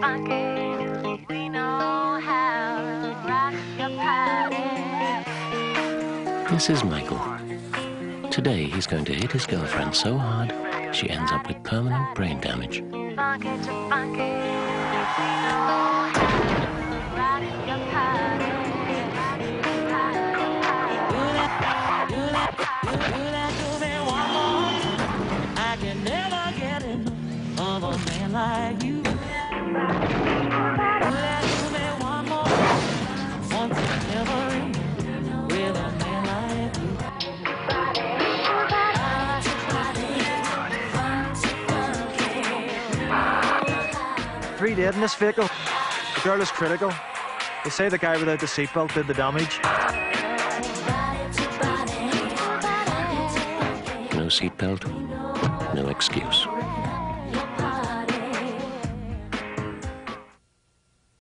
funky. We know how to rock your party. This is Michael. Today he's going to hit his girlfriend so hard she ends up with permanent brain damage. Funky to funky. We know how to rock your party. Do that to me one more. I can never get enough of a man like you. Do that to me one more. Once and never again with a man like you. 3 dead in this vehicle. The girl is critical. They say the guy without the seatbelt did the damage. No seatbelt, no excuse.